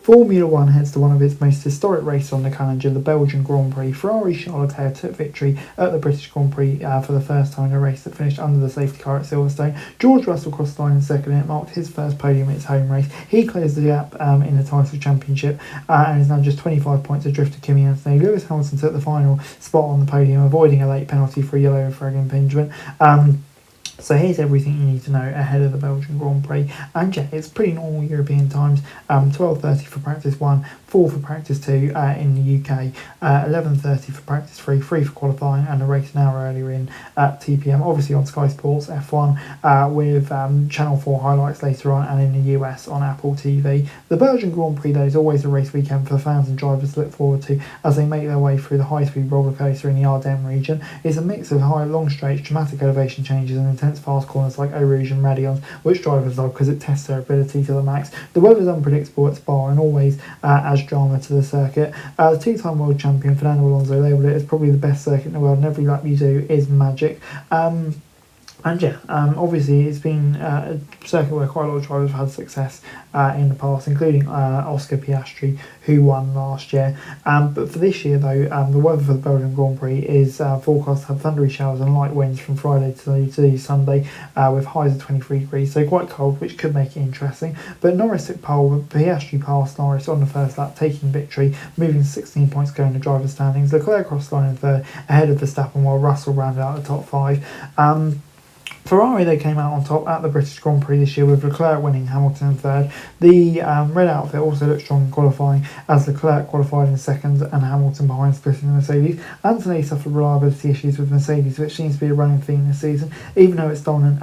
Formula 1 heads to one of its most historic races on the calendar, the Belgian Grand Prix. Ferrari Charles Leclerc took victory at the British Grand Prix for the first time in a race that finished under the safety car at Silverstone. George Russell crossed the line in second, and it marked his first podium at his home race. He clears the gap in the title championship and is now just 25 points adrift to Kimi Anthony. Lewis Hamilton took the final spot on the podium, avoiding a late penalty for a yellow flag impingement. So here's everything you need to know ahead of the Belgian Grand Prix. And yeah, it's pretty normal European times. 12:30 for practice 1, 4 for practice 2 in the UK, 11:30 for practice 3, 3 for qualifying, and a race an hour earlier in at 2 p.m. Obviously on Sky Sports F1 with Channel 4 highlights later on, and in the US on Apple TV. The Belgian Grand Prix, though, is always a race weekend for fans and drivers to look forward to as they make their way through the high-speed roller coaster in the Ardennes region. It's a mix of high, long straights, dramatic elevation changes, and intense fast corners like Eau Rouge and Radions, which drivers love because it tests their ability to the max. The weather's unpredictable at Spa and always adds drama to the circuit. The two-time world champion Fernando Alonso labelled it as probably the best circuit in the world, and every lap you do is magic. And yeah, obviously it's been a circuit where quite a lot of drivers have had success in the past, including Oscar Piastri, who won last year. But for this year, though, the weather for the Belgian Grand Prix is forecast to have thundery showers and light winds from Friday to Sunday, with highs of 23 degrees, so quite cold, which could make it interesting. But Norris took pole, Piastri passed Norris on the first lap, taking victory, moving 16 points going to driver standings. Leclerc crossed the line in third, ahead of Verstappen, while Russell rounded out the top 5. Ferrari, they came out on top at the British Grand Prix this year, with Leclerc winning, Hamilton in third. The red outfit also looked strong in qualifying, as Leclerc qualified in second and Hamilton behind, splitting the Mercedes. Anthony suffered reliability issues with Mercedes, which seems to be a running theme this season. Even though it's dominant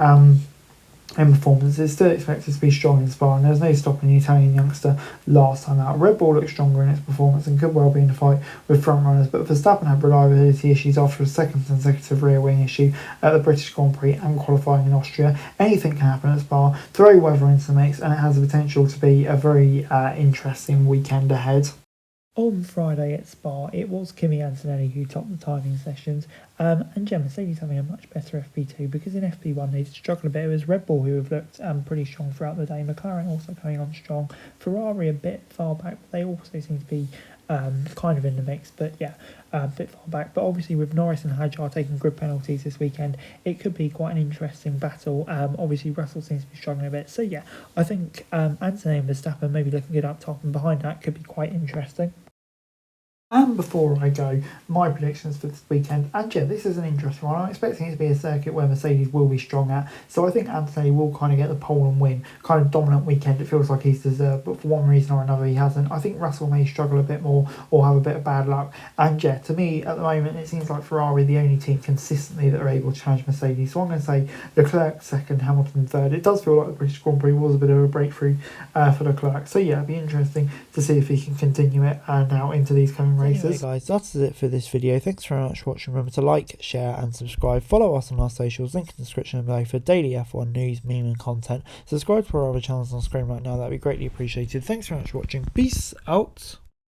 in performance, it's still expected to be strong in Spa, and there's no stopping the Italian youngster last time out. Red Bull looked stronger in its performance and could well be in a fight with front runners, but Verstappen had reliability issues after a second consecutive rear wing issue at the British Grand Prix and qualifying in Austria. Anything can happen at Spa. Throw weather into the mix, and it has the potential to be a very interesting weekend ahead. On Friday at Spa, it was Kimi Antonelli who topped the timing sessions, and Mercedes having a much better FP2, because in FP1 they struggled a bit. It was Red Bull who have looked pretty strong throughout the day. McLaren also coming on strong. Ferrari a bit far back, but they also seem to be kind of in the mix, but yeah, a bit far back. But obviously with Norris and Hadjar taking grid penalties this weekend, it could be quite an interesting battle. Obviously Russell seems to be struggling a bit, so yeah, I think Anthony and Verstappen maybe looking good up top, and behind that could be quite interesting. And before I go, my predictions for this weekend, and yeah, this is an interesting one. I'm expecting it to be a circuit where Mercedes will be strong at, so I think Anthony will kind of get the pole and win. Kind of dominant weekend, it feels like he's deserved, but for one reason or another he hasn't. I think Russell may struggle a bit more or have a bit of bad luck, and yeah, to me at the moment it seems like Ferrari the only team consistently that are able to challenge Mercedes, so I'm going to say Leclerc second, Hamilton third. It does feel like the British Grand Prix was a bit of a breakthrough for Leclerc, so yeah, it'll be interesting to see if he can continue it now into these coming races. Anyway, guys, that's it for this video. Thanks very much for watching. Remember to like, share and subscribe. Follow us on our socials, link in the description below for daily F1 news, meme and content. Subscribe to our other channels on screen right now, that'd be greatly appreciated. Thanks very much for watching. Peace out.